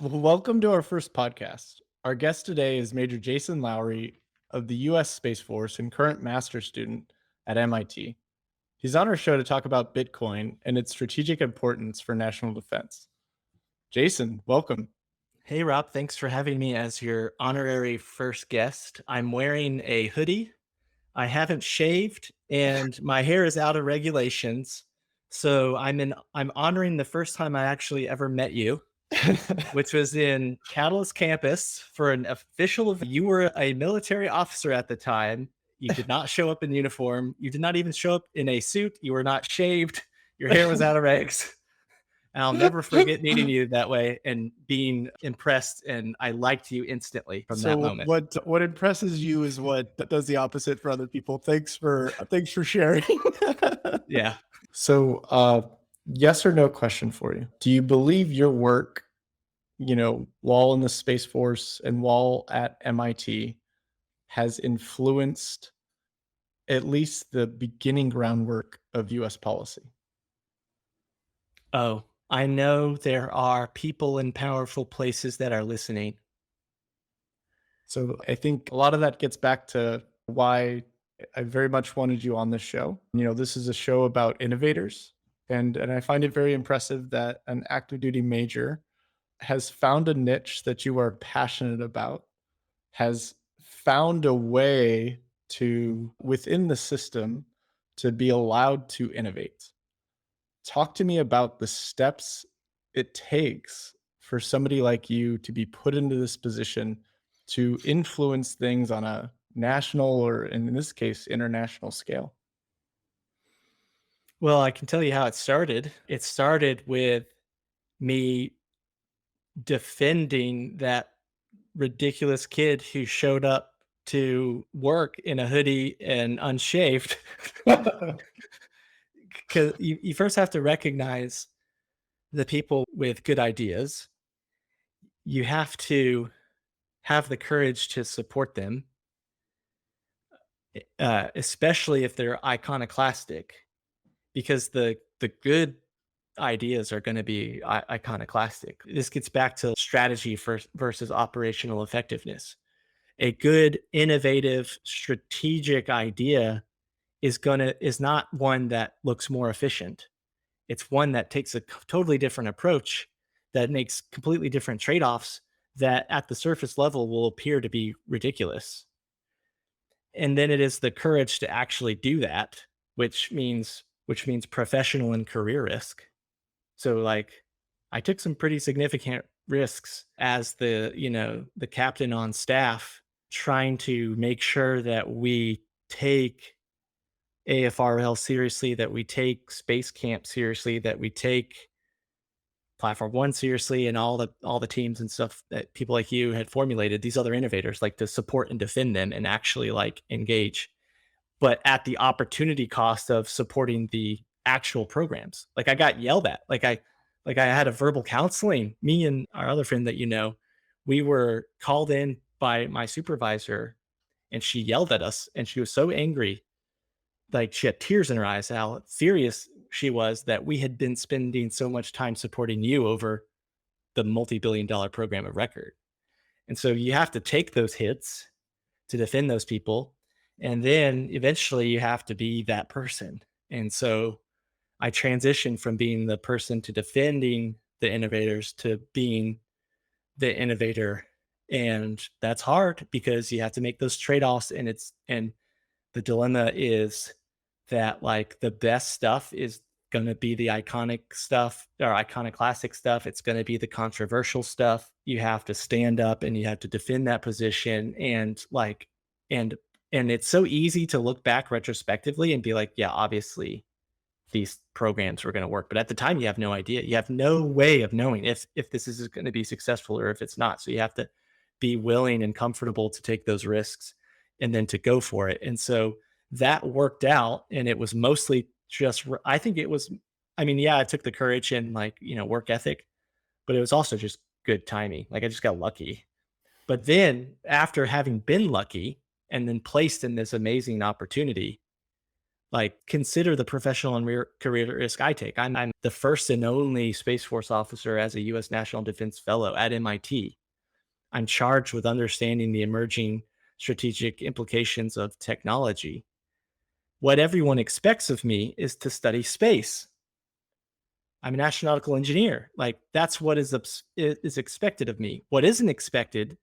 Well, welcome to our first podcast. Our guest today is Major Jason Lowery of the U.S. Space Force and current master's student at MIT. He's on our show to talk about Bitcoin and its strategic importance for national defense. Jason, welcome. Hey Rob, thanks for having me as your honorary first guest. I'm wearing a hoodie. I haven't shaved and my hair is out of regulations. So I'm honoring the first time I actually ever met you, which was in Catalyst campus for an official you were a military officer at the time. You did not show up in uniform. You did not even show up in a suit. You were not shaved. Your hair was out of regs. And I'll never forget meeting you that way and being impressed. And I liked you instantly from that So moment. what impresses you is what does the opposite for other people. Thanks for sharing. Yeah. So yes or no question for you. Do you believe your work, while in the Space Force and while at MIT has influenced at least the beginning groundwork of US policy? Oh, I know there are people in powerful places that are listening. So I think a lot of that gets back to why I very much wanted you on this show. This is a show about innovators, and I find it very impressive that an active duty major has found a niche that you are passionate about, has found a way to within the system to be allowed to innovate. Talk to me about the steps it takes for somebody like you to be put into this position to influence things on a national or, in this case, international scale. Well, I can tell you how it started. It started with me defending that ridiculous kid who showed up to work in a hoodie and unshaved. Because you first have to recognize the people with good ideas. You have to have the courage to support them, especially if they're iconoclastic, because the good ideas are going to be iconoclastic. This gets back to strategy versus operational effectiveness. A good, innovative, strategic idea is not one that looks more efficient. It's one that takes a totally different approach that makes completely different trade-offs that at the surface level will appear to be ridiculous. And then it is the courage to actually do that, which means professional and career risk. So like I took some pretty significant risks as the captain on staff, trying to make sure that we take AFRL seriously, that we take Space Camp seriously, that we take Platform One seriously, and all the teams and stuff that people like you had formulated, these other innovators, like to support and defend them and actually like engage, but at the opportunity cost of supporting the actual programs. Like I got yelled at. Like I had a verbal counseling. Me and our other friend that we were called in by my supervisor and she yelled at us and she was so angry, like she had tears in her eyes, how furious she was that we had been spending so much time supporting you over the multi-billion-dollar program of record. And so you have to take those hits to defend those people. And then eventually you have to be that person. And so I transitioned from being the person to defending the innovators to being the innovator. And that's hard because you have to make those trade-offs. And the dilemma is that like the best stuff is going to be the iconic stuff or iconoclastic stuff. It's going to be the controversial stuff. You have to stand up and you have to defend that position. And and it's so easy to look back retrospectively and be like, yeah, obviously these programs were going to work. But at the time, you have no idea. You have no way of knowing if this is going to be successful or if it's not. So you have to be willing and comfortable to take those risks and then to go for it. And so that worked out. And it was mostly just, I think it was, I mean, yeah, it took the courage and like, work ethic, but it was also just good timing. Like I just got lucky. But then after having been lucky and then placed in this amazing opportunity, Like, consider the professional and career risk I take. I'm the first and only Space Force officer as a U.S. National Defense Fellow at MIT. I'm charged with understanding the emerging strategic implications of technology. What everyone expects of me is to study space. I'm an astronautical engineer. Like, that's what is expected of me. What isn't expected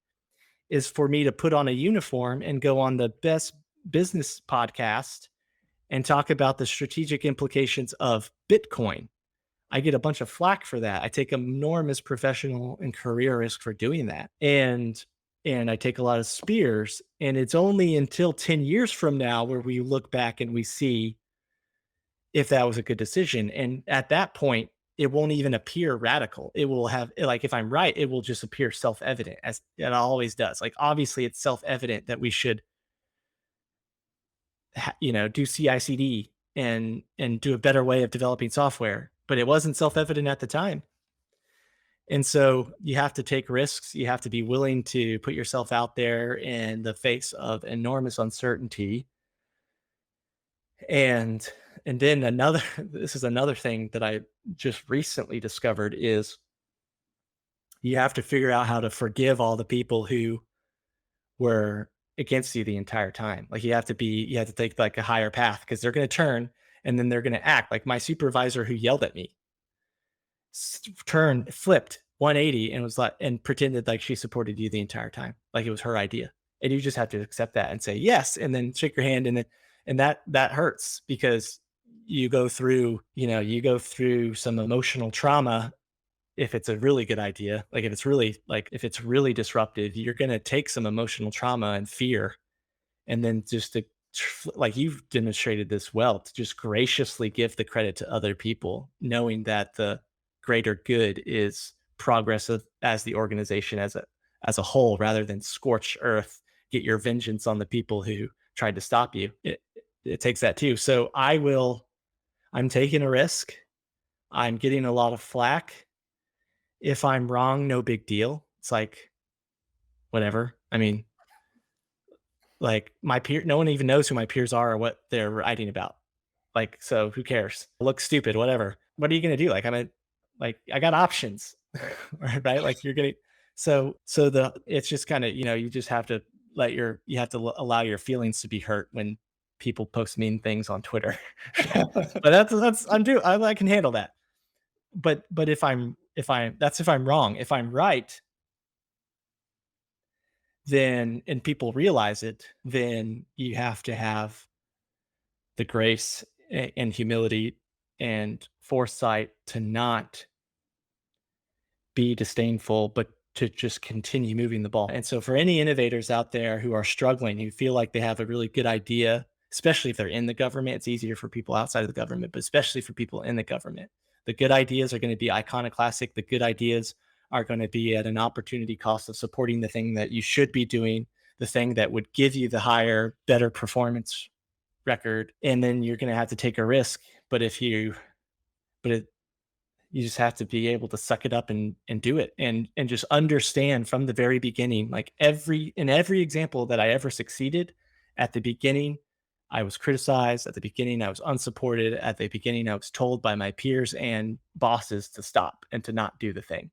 is for me to put on a uniform and go on the best business podcast and talk about the strategic implications of Bitcoin. I get a bunch of flack for that. I take enormous professional and career risk for doing that. And I take a lot of spears. And it's only until 10 years from now where we look back and we see if that was a good decision. And at that point, it won't even appear radical. It will have, like, if I'm right, it will just appear self-evident, as it always does. Like, obviously it's self-evident that we should do CI/CD and do a better way of developing software, but it wasn't self-evident at the time. And so you have to take risks. You have to be willing to put yourself out there in the face of enormous uncertainty. And then another this is another thing that I just recently discovered is you have to figure out how to forgive all the people who were against you the entire time. Like, you have to take like a higher path because they're going to turn and then they're going to act. Like, my supervisor who yelled at me turned, flipped 180 and was like, and pretended like she supported you the entire time, like it was her idea. And you just have to accept that and say yes, and then shake your hand, and then that hurts because you go through some emotional trauma. If it's a really good idea, if it's really disruptive, you're going to take some emotional trauma and fear, and then just to, like, you've demonstrated this well, to just graciously give the credit to other people, knowing that the greater good is progress as the organization as a whole, rather than scorch earth, get your vengeance on the people who tried to stop you. It takes that too. So I'm taking a risk. I'm getting a lot of flack. If I'm wrong, no big deal. It's like, whatever. I mean, like, no one even knows who my peers are or what they're writing about. Like, so who cares? Look stupid, whatever. What are you gonna do? I got options, right? Like, you're gonna, it's just kind of, you just have to you have to allow your feelings to be hurt when people post mean things on Twitter. But I can handle that. But if I'm wrong. If I'm right, then, and people realize it, then you have to have the grace and humility and foresight to not be disdainful, but to just continue moving the ball. And so, for any innovators out there who are struggling, who feel like they have a really good idea, especially if they're in the government, it's easier for people outside of the government, but especially for people in the government, the good ideas are going to be iconoclastic. The good ideas are going to be at an opportunity cost of supporting the thing that you should be doing, the thing that would give you the higher, better performance record. And then you're going to have to take a risk. But but it, you just have to be able to suck it up and do it, and just understand from the very beginning, like, in every example that I ever succeeded, at the beginning I was criticized, at the beginning I was unsupported, at the beginning I was told by my peers and bosses to stop and to not do the thing.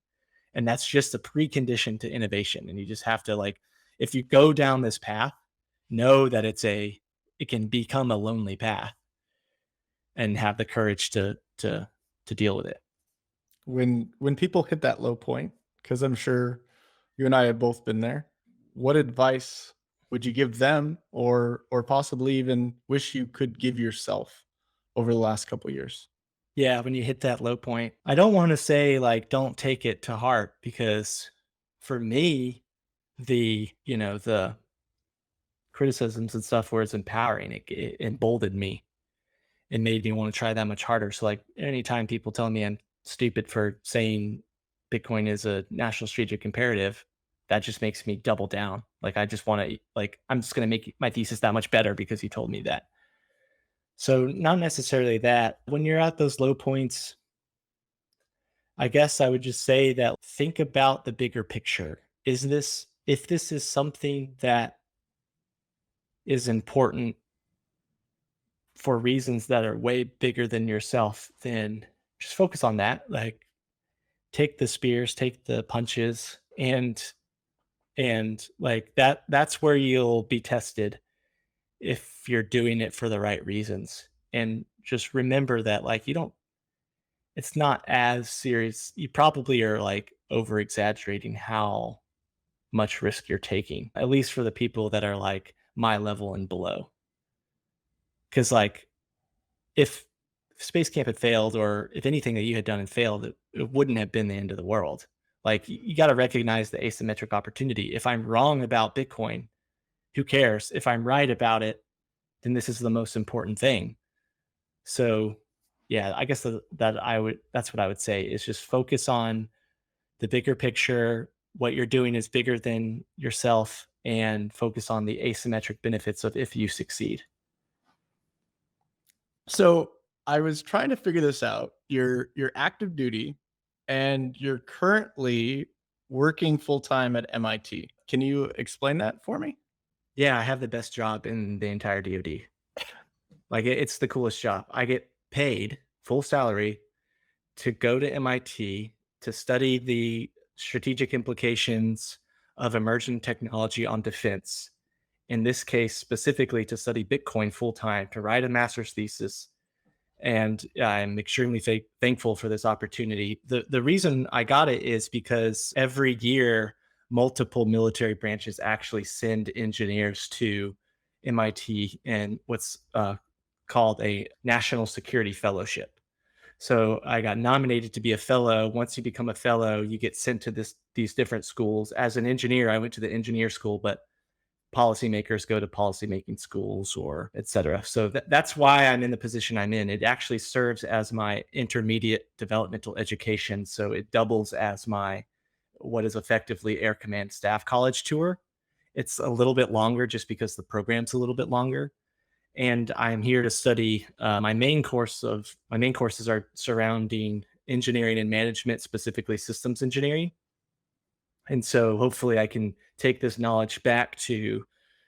And that's just a precondition to innovation. And you just have to, like, if you go down this path, know that it can become a lonely path, and have the courage to deal with it. When people hit that low point, because I'm sure you and I have both been there, what advice would you give them, or possibly even wish you could give yourself over the last couple years? Yeah, when you hit that low point, I don't want to say, like, don't take it to heart, because for me, the criticisms and stuff was empowering. It emboldened me and made me want to try that much harder. So, like, anytime people tell me I'm stupid for saying Bitcoin is a national strategic imperative, that just makes me double down. Like, I just want to, like, I'm just going to make my thesis that much better because he told me that. So, not necessarily that. When you're at those low points, I guess I would just say that, think about the bigger picture. If this is something that is important for reasons that are way bigger than yourself, then just focus on that. Like, take the spears, take the punches, and like that's where you'll be tested if you're doing it for the right reasons. And just remember that like you don't it's not as serious. You probably are like over exaggerating how much risk you're taking, at least for the people that are like my level and below. Cause like if space camp had failed, or if anything that you had done had failed, it wouldn't have been the end of the world. Like you got to recognize the asymmetric opportunity. If I'm wrong about Bitcoin, who cares? If I'm right about it, then this is the most important thing. So, yeah, I guess that's what I would say is just focus on the bigger picture. What you're doing is bigger than yourself, and focus on the asymmetric benefits of if you succeed. So I was trying to figure this out. You're active duty and you're currently working full time at MIT. Can you explain that for me? Yeah, I have the best job in the entire DoD. Like it's the coolest job. I get paid full salary to go to MIT to study the strategic implications of emerging technology on defense. In this case, specifically to study Bitcoin full time, to write a master's thesis. And I'm extremely thankful for this opportunity. The reason I got it is because every year, multiple military branches actually send engineers to MIT and what's called a National Security Fellowship. So I got nominated to be a fellow. Once you become a fellow, you get sent to these different schools. As an engineer, I went to the engineer school, but policymakers go to policymaking schools or et cetera. So that's why I'm in the position I'm in. It actually serves as my intermediate developmental education. So it doubles as my what is effectively Air Command Staff College tour. It's a little bit longer just because the program's a little bit longer. And I'm here to study. My main courses are surrounding engineering and management, specifically systems engineering. And so hopefully I can take this knowledge back to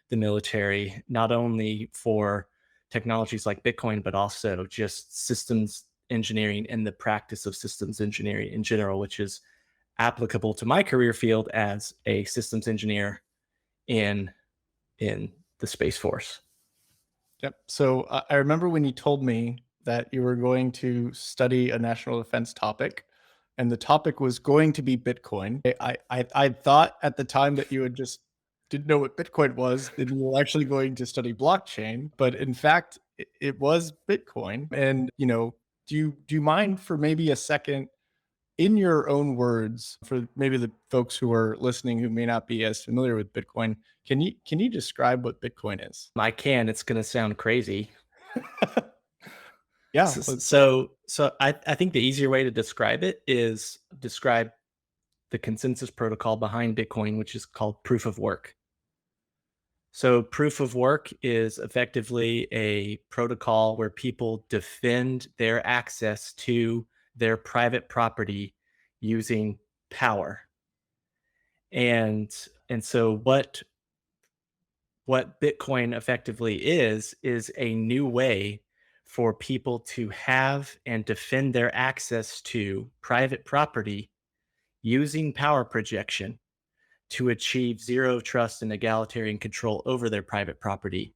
the military, not only for technologies like Bitcoin, but also just systems engineering and the practice of systems engineering in general, which is applicable to my career field as a systems engineer in in the Space Force. Yep. So I remember when you told me that you were going to study a national defense topic, and the topic was going to be Bitcoin. I thought at the time that you had just didn't know what Bitcoin was, and you were actually going to study blockchain. But in fact, it was Bitcoin. And do you mind for maybe a second, in your own words, for maybe the folks who are listening who may not be as familiar with Bitcoin, can you describe what Bitcoin is? I can. It's going to sound crazy. Yeah, So I think the easier way to describe it is describe the consensus protocol behind Bitcoin, which is called proof of work. So proof of work is effectively a protocol where people defend their access to their private property using power. And and so what Bitcoin effectively is a new way for people to have and defend their access to private property using power projection to achieve zero trust and egalitarian control over their private property.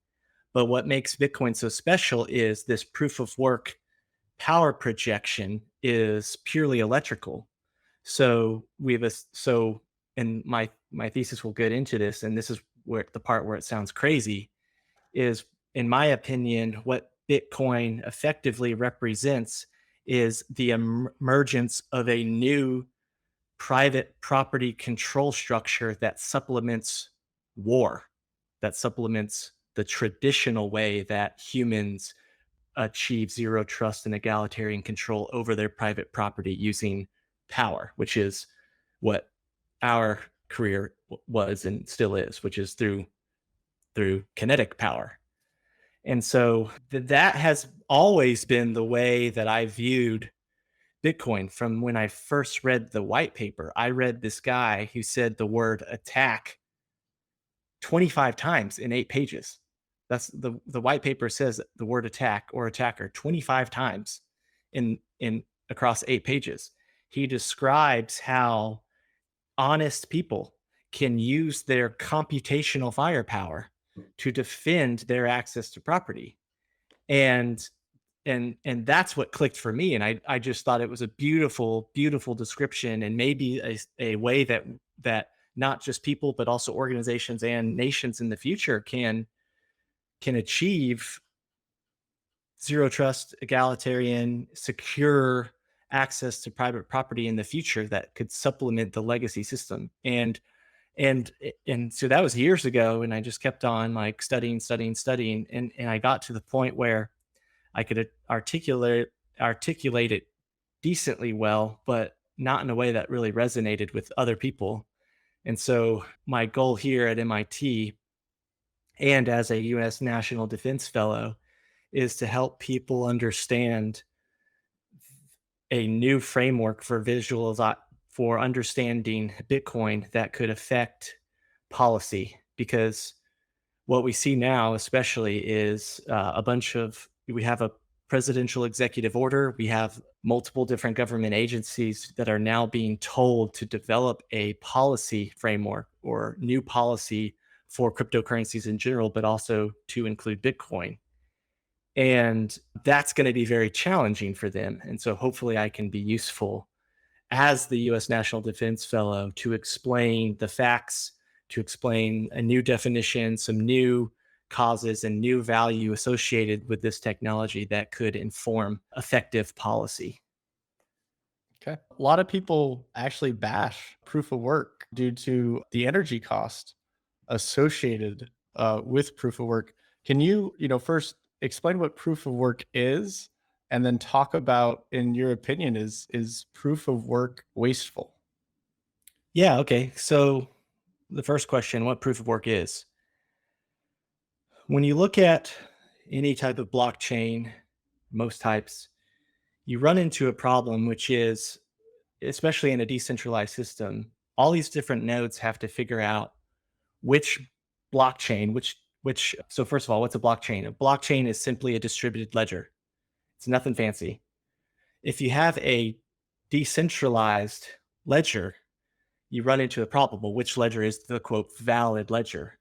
But what makes Bitcoin so special is this proof of work power projection is purely electrical. So we have a so and my thesis will get into this, and this is where the part where it sounds crazy is, in my opinion, what Bitcoin effectively represents is the emergence of a new private property control structure that supplements war, that supplements the traditional way that humans achieve zero trust and egalitarian control over their private property using power, which is what our career was and still is, which is through kinetic power. And so that has always been the way that I viewed Bitcoin from when I first read the white paper. I read this guy who said the word attack 25 times in 8 pages. That's the white paper says the word attack or attacker 25 times in across 8 pages. He describes how honest people can use their computational firepower to defend their access to property. And and that's what clicked for me. And I just thought it was a beautiful, beautiful description, and maybe a way that not just people but also organizations and nations in the future can achieve zero trust, egalitarian, secure access to private property in the future that could supplement the legacy system. And and so that was years ago, and I just kept on like studying, and I got to the point where I could articulate it decently well, but not in a way that really resonated with other people. And so my goal here at MIT and as a US National Defense Fellow is to help people understand a new framework for for understanding Bitcoin that could affect policy. Because what we see now, especially, is we have a presidential executive order. We have multiple different government agencies that are now being told to develop a policy framework or new policy for cryptocurrencies in general, but also to include Bitcoin. And that's going to be very challenging for them. And so hopefully I can be useful as the US National Defense Fellow to explain the facts, to explain a new definition, some new causes and new value associated with this technology that could inform effective policy. Okay. A lot of people actually bash proof of work due to the energy cost associated with proof of work. Can you, first explain what proof of work is, and then talk about, in your opinion, is proof of work wasteful? Yeah, okay. So the first question, what proof of work is? When you look at any type of blockchain, most types, you run into a problem, which is, especially in a decentralized system, all these different nodes have to figure out which blockchain, so first of all, what's a blockchain? A blockchain is simply a distributed ledger. It's nothing fancy. If you have a decentralized ledger, you run into a problem. Well, which ledger is the quote valid ledger?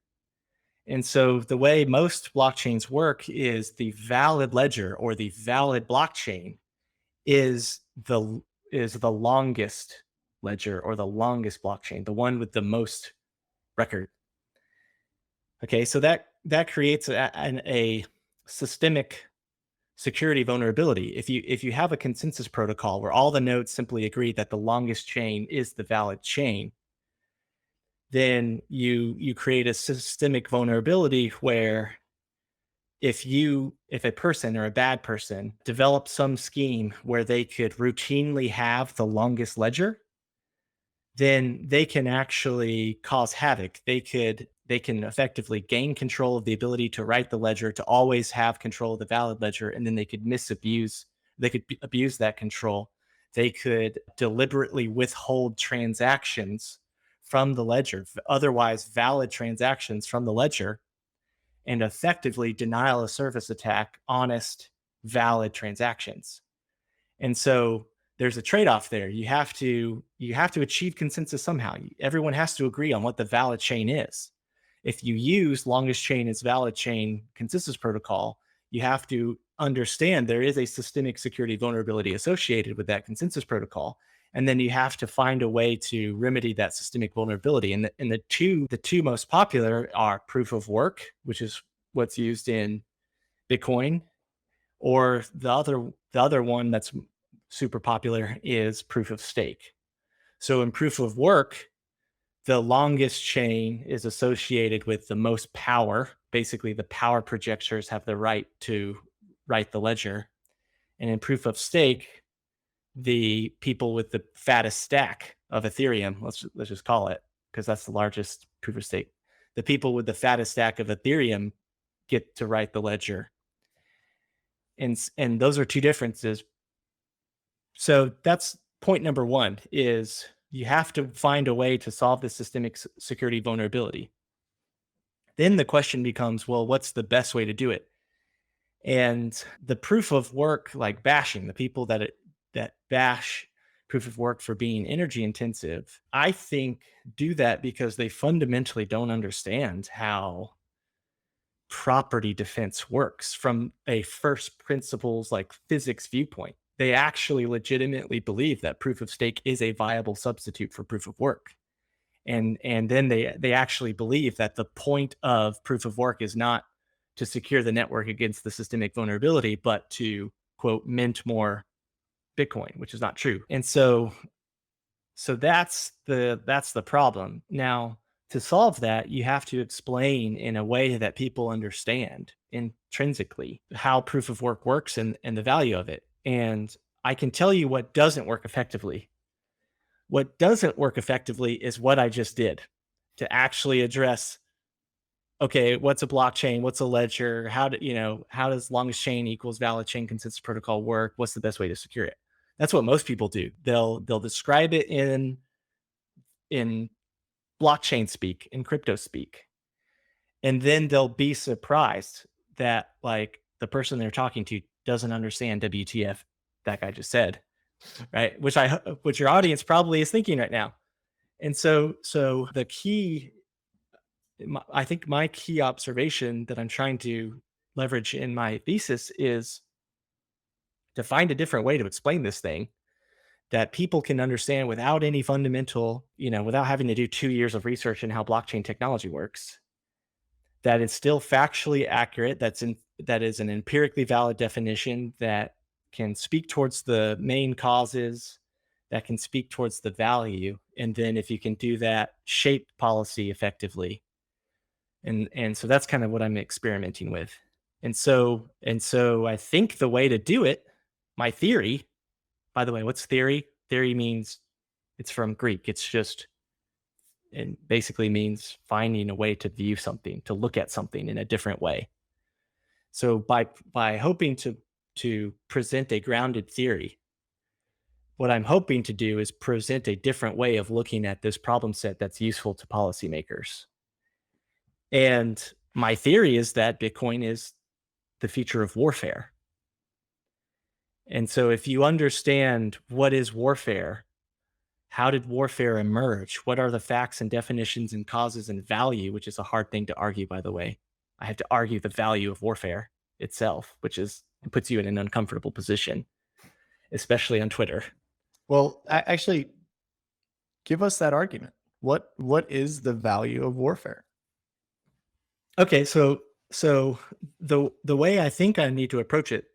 And so the way most blockchains work is the valid ledger or the valid blockchain is the longest ledger or the longest blockchain, the one with the most record. Okay, so that creates a systemic security vulnerability. If you have a consensus protocol where all the nodes simply agree that the longest chain is the valid chain, then you create a systemic vulnerability where if a person or a bad person develops some scheme where they could routinely have the longest ledger, then they can actually cause havoc. They can effectively gain control of the ability to write the ledger, to always have control of the valid ledger, and then they could abuse that control. They could deliberately withhold transactions from the ledger, otherwise valid transactions from the ledger, and effectively denial of service attack honest, valid transactions. And so there's a trade-off there. You have to achieve consensus somehow. Everyone has to agree on what the valid chain is. If you use longest chain as valid chain consensus protocol, you have to understand there is a systemic security vulnerability associated with that consensus protocol. And then you have to find a way to remedy that systemic vulnerability. And the two most popular are proof of work, which is what's used in Bitcoin, or the other one that's super popular is proof of stake. So in proof of work, the longest chain is associated with the most power. Basically, the power projectors have the right to write the ledger. And in proof of stake, the people with the fattest stack of Ethereum, let's just call it, because that's the largest proof of stake. The people with the fattest stack of Ethereum get to write the ledger. And those are two differences. So that's point number one, is you have to find a way to solve this systemic security vulnerability. Then the question becomes, well, what's the best way to do it? And the proof of work, like bashing, the people that bash proof of work for being energy intensive, I think do that because they fundamentally don't understand how property defense works from a first principles like physics viewpoint. They actually legitimately believe that proof of stake is a viable substitute for proof of work. And then they actually believe that the point of proof of work is not to secure the network against the systemic vulnerability, but to quote mint more Bitcoin, which is not true. And so that's the problem. Now, to solve that, you have to explain in a way that people understand intrinsically how proof of work works and the value of it. And I can tell you what doesn't work effectively. What doesn't work effectively is what I just did to actually address, okay, what's a blockchain? What's a ledger? How does longest chain equals valid chain consensus protocol work? What's the best way to secure it? That's what most people do. They'll describe it in blockchain speak, in crypto speak, and then they'll be surprised that like the person they're talking to doesn't understand WTF that guy just said, right? Which your audience probably is thinking right now. And so the key, I think my key observation that I'm trying to leverage in my thesis is to find a different way to explain this thing that people can understand without any fundamental, without having to do 2 years of research in how blockchain technology works, that is still factually accurate, that is an empirically valid definition that can speak towards the main causes, that can speak towards the value, and then if you can do that, shape policy effectively. And so that's kind of what I'm experimenting with. And so I think the way to do it, my theory, by the way, what's theory? Theory means, it's from Greek. It's just, it basically means finding a way to view something, to look at something in a different way. So by hoping to present a grounded theory, what I'm hoping to do is present a different way of looking at this problem set that's useful to policymakers. And my theory is that Bitcoin is the future of warfare. And so if you understand what is warfare, how did warfare emerge? What are the facts and definitions and causes and value, which is a hard thing to argue, by the way. I have to argue the value of warfare itself, which is, it puts you in an uncomfortable position, especially on Twitter. Well, actually, give us that argument. What is the value of warfare? Okay, so the way I think I need to approach it,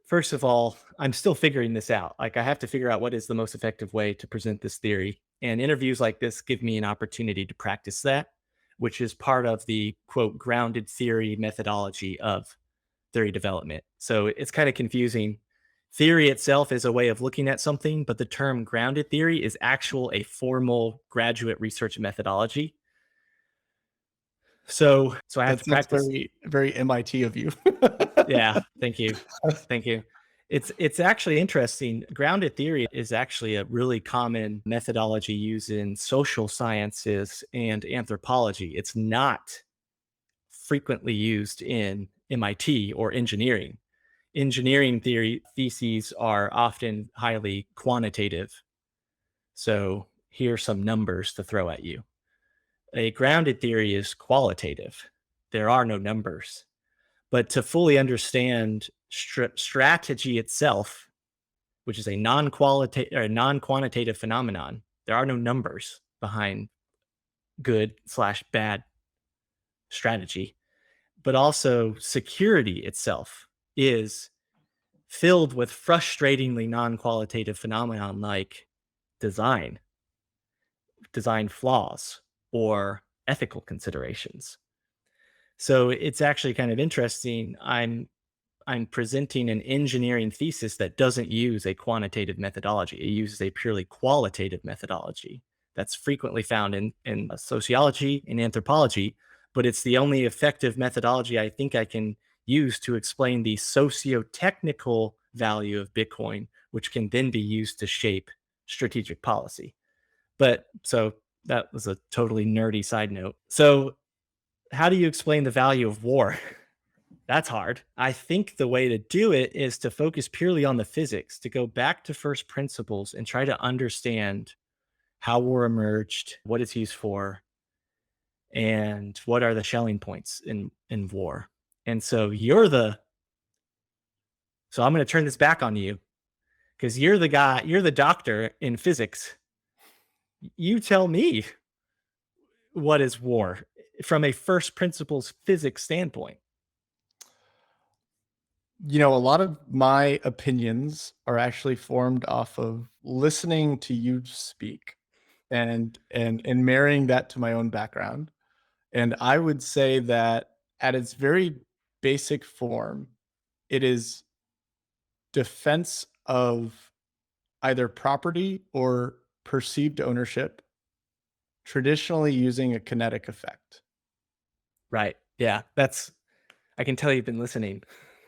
first of all, I'm still figuring this out. Like I have to figure out what is the most effective way to present this theory. And interviews like this give me an opportunity to practice that, which is part of the quote grounded theory methodology of theory development. So it's kind of confusing. Theory itself is a way of looking at something, but the term grounded theory is a formal graduate research methodology. So I have to That's practice. very very MIT of you. Yeah, thank you. Thank you. It's actually interesting. Grounded theory is actually a really common methodology used in social sciences and anthropology. It's not frequently used in MIT or engineering. Engineering theory theses are often highly quantitative. So here's some numbers to throw at you. A grounded theory is qualitative. There are no numbers. But to fully understand strategy itself, which is a non-quantitative phenomenon, there are no numbers behind good/bad strategy. But also security itself is filled with frustratingly non-qualitative phenomenon like design, design flaws, or ethical considerations. So it's actually kind of interesting. I'm presenting an engineering thesis that doesn't use a quantitative methodology. It uses a purely qualitative methodology that's frequently found in sociology and anthropology, but it's the only effective methodology I think I can use to explain the socio-technical value of Bitcoin, which can then be used to shape strategic policy. But so that was a totally nerdy side note. So how do you explain the value of war? That's hard. I think the way to do it is to focus purely on the physics, to go back to first principles and try to understand how war emerged, what it's used for, and what are the shelling points in war. And so I'm going to turn this back on you because you're the guy, you're the doctor in physics. You tell me what is war from a first principles physics standpoint. A lot of my opinions are actually formed off of listening to you speak and marrying that to my own background. And I would say that at its very basic form, it is defense of either property or perceived ownership, traditionally using a kinetic effect. Right. Yeah. I can tell you've been listening.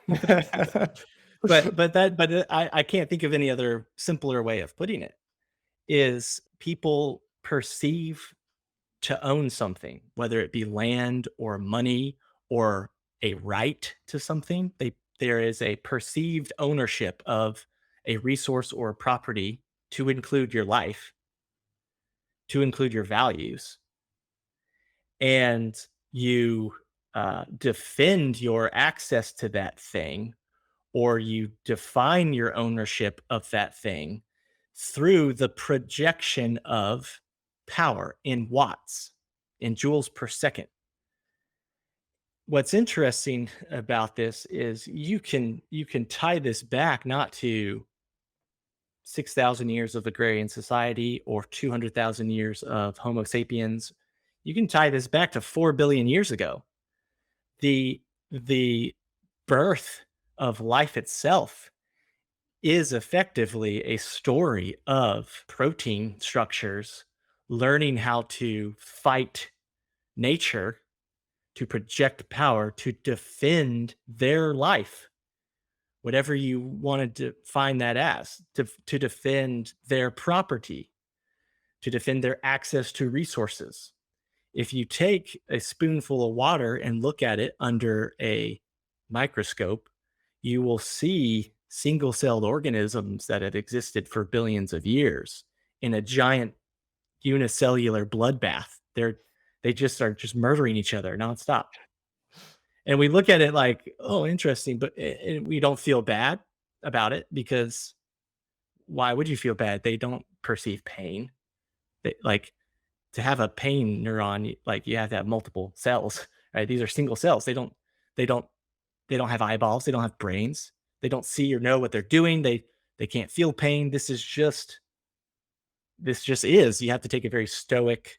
But I can't think of any other simpler way of putting it. Is people perceive to own something, whether it be land or money or a right to something. There is a perceived ownership of a resource or a property to include your life, to include your values, and you defend your access to that thing, or you define your ownership of that thing through the projection of power in watts, in joules per second. What's interesting about this is you can tie this back not to 6,000 years of agrarian society or 200,000 years of Homo sapiens. You can tie this back to 4 billion years ago. The birth of life itself is effectively a story of protein structures learning how to fight nature, to project power, to defend their life, whatever you wanted to define that as, to defend their property, to defend their access to resources. If you take a spoonful of water and look at it under a microscope, you will see single celled organisms that have existed for billions of years in a giant unicellular bloodbath. They just are just murdering each other nonstop. And we look at it like, oh, interesting, but we don't feel bad about it because why would you feel bad? They don't perceive pain. Like to have a pain neuron, like you have to have multiple cells, right? These are single cells. They don't, they don't have eyeballs. They don't have brains. They don't see or know what they're doing. They can't feel pain. This just is. You have to take a very stoic,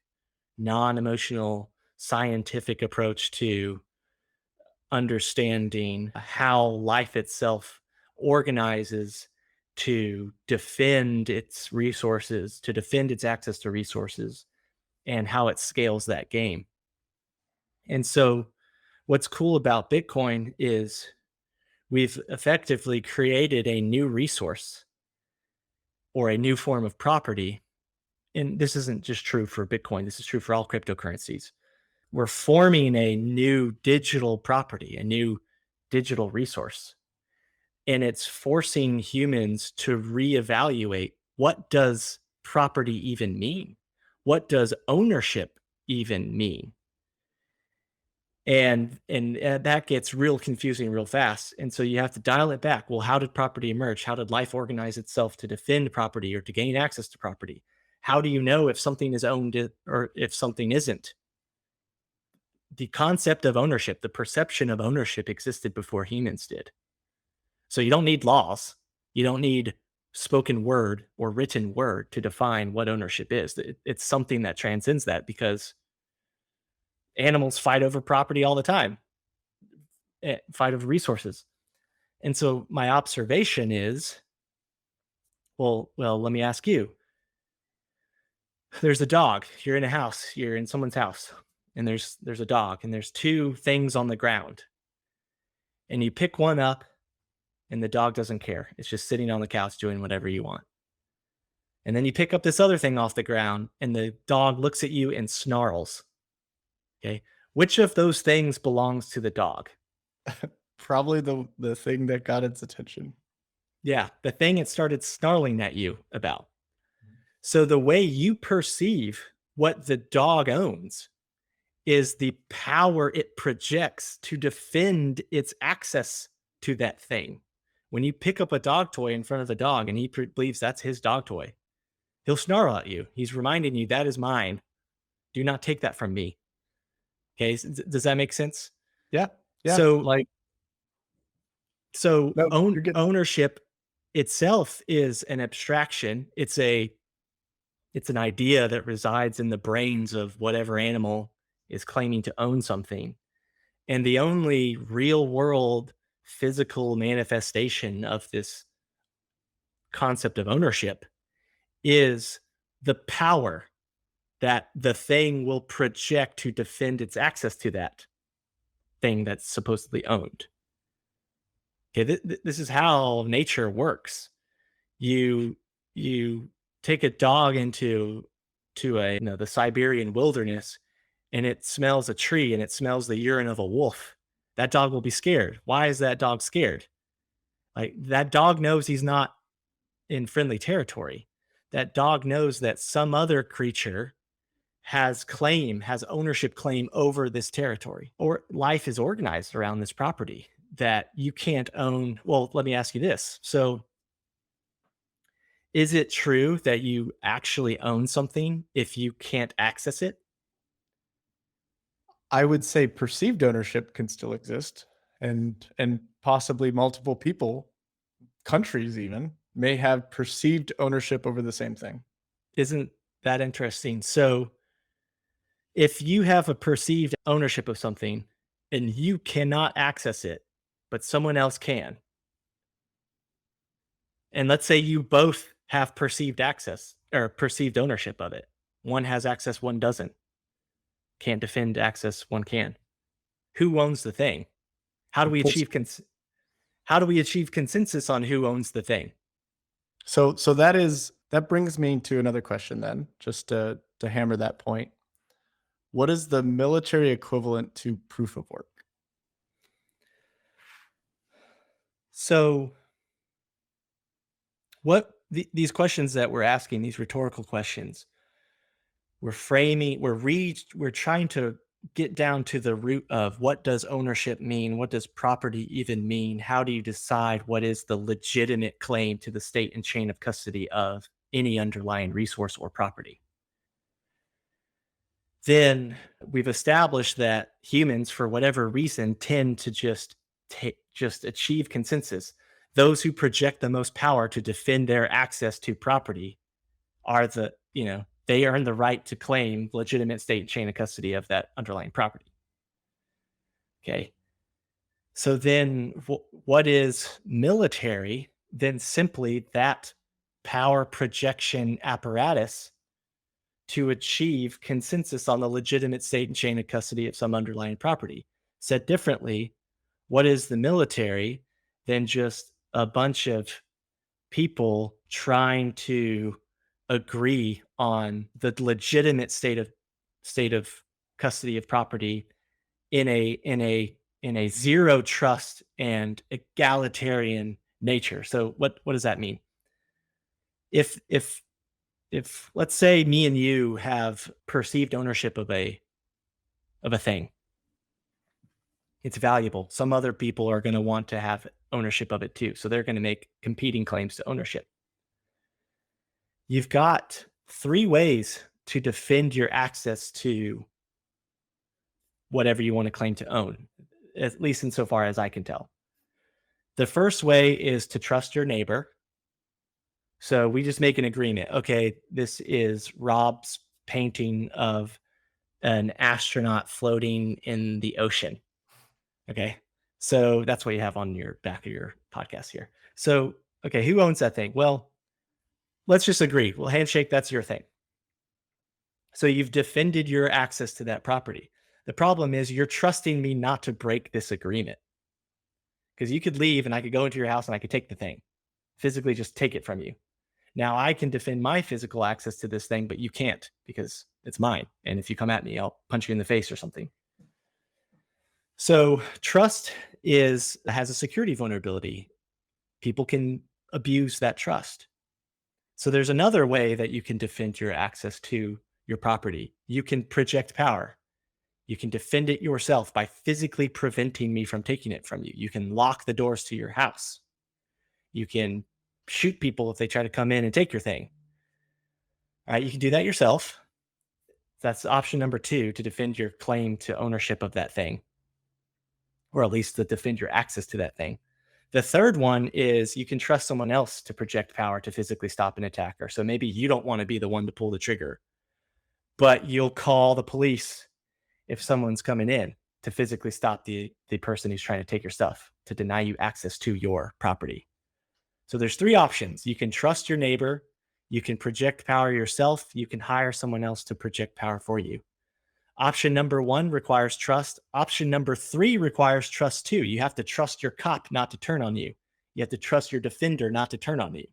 non-emotional, scientific approach to understanding how life itself organizes to defend its resources, to defend its access to resources, and how it scales that game. And so, what's cool about Bitcoin is we've effectively created a new resource or a new form of property. And this isn't just true for Bitcoin, this is true for all cryptocurrencies. We're forming a new digital property, a new digital resource. And it's forcing humans to reevaluate, what does property even mean? What does ownership even mean? And that gets real confusing real fast. And so you have to dial it back. Well, how did property emerge? How did life organize itself to defend property or to gain access to property? How do you know if something is owned or if something isn't? The concept of ownership, the perception of ownership existed before humans did. So you don't need laws. You don't need spoken word or written word to define what ownership is. It's something that transcends that because animals fight over property all the time, fight over resources. And so my observation is, well, let me ask you. There's a dog. You're in a house. You're in someone's house, and there's a dog, and there's two things on the ground, and you pick one up, and the dog doesn't care. It's just sitting on the couch doing whatever you want. And then you pick up this other thing off the ground, and the dog looks at you and snarls. Okay. Which of those things belongs to the dog? Probably the thing that got its attention. Yeah, the thing it started snarling at you about. So the way you perceive what the dog owns is the power it projects to defend its access to that thing. When you pick up a dog toy in front of the dog and he believes that's his dog toy, he'll snarl at you. He's reminding you that is mine. Do not take that from me. Okay, does that make sense? Yeah, yeah, So like so no, you're good. ownership itself is an abstraction. It's an idea that resides in the brains of whatever animal is claiming to own something. And the only real world physical manifestation of this concept of ownership is the power that the thing will project to defend its access to that thing that's supposedly owned. Okay, this is how nature works. You you take a dog into the Siberian wilderness, and it smells a tree and it smells the urine of a wolf. That dog will be scared. Why is that dog scared? Like that dog knows he's not in friendly territory. That dog knows that some other creature has ownership claim over this territory, or life is organized around this property that you can't own. Well, let me ask you this. So, is it true that you actually own something if you can't access it? I would say perceived ownership can still exist, and possibly multiple people, countries even, may have perceived ownership over the same thing. Isn't that interesting? So, if you have a perceived ownership of something and you cannot access it, but someone else can, and let's say you both have perceived access or perceived ownership of it, one has access, one doesn't, can't defend access, one can. Who owns the thing? How do we Pulse- achieve how do we achieve consensus on who owns the thing? So that brings me to another question then, just to hammer that point. What is the military equivalent to proof of work? So, these questions that we're asking, these rhetorical questions, we're framing, we're trying to get down to the root of what does ownership mean? What does property even mean? How do you decide what is the legitimate claim to the state and chain of custody of any underlying resource or property? Then we've established that humans, for whatever reason, tend to just achieve consensus. Those who project the most power to defend their access to property are they earn the right to claim legitimate state chain of custody of that underlying property. Okay. So then what is military? Then simply that power projection apparatus to achieve consensus on the legitimate state and chain of custody of some underlying property. Said differently, what is the military than just a bunch of people trying to agree on the legitimate state of custody of property in a zero trust and egalitarian nature. So what does that mean? If let's say me and you have perceived ownership of a thing, it's valuable. Some other people are going to want to have ownership of it too. So they're going to make competing claims to ownership. You've got three ways to defend your access to whatever you want to claim to own, at least insofar as I can tell. The first way is to trust your neighbor. So we just make an agreement. Okay, this is Rob's painting of an astronaut floating in the ocean. Okay. So that's what you have on your back of your podcast here. So, okay, who owns that thing? Well, let's just agree. Well, handshake, that's your thing. So you've defended your access to that property. The problem is you're trusting me not to break this agreement because you could leave and I could go into your house and I could take the thing, physically just take it from you. Now I can defend my physical access to this thing, but you can't because it's mine. And if you come at me, I'll punch you in the face or something. So trust is has a security vulnerability. People can abuse that trust. So there's another way that you can defend your access to your property. You can project power. You can defend it yourself by physically preventing me from taking it from you. You can lock the doors to your house. You can shoot people if they try to come in and take your thing. All right, you can do that yourself. That's option number two to defend your claim to ownership of that thing, or at least to defend your access to that thing. The third one is you can trust someone else to project power to physically stop an attacker. So maybe you don't want to be the one to pull the trigger, but you'll call the police if someone's coming in to physically stop the person who's trying to take your stuff, to deny you access to your property. So there's three options. You can trust your neighbor, you can project power yourself, you can hire someone else to project power for you. Option number one requires trust. Option number three requires trust too. You have to trust your cop not to turn on you. You have to trust your defender not to turn on you.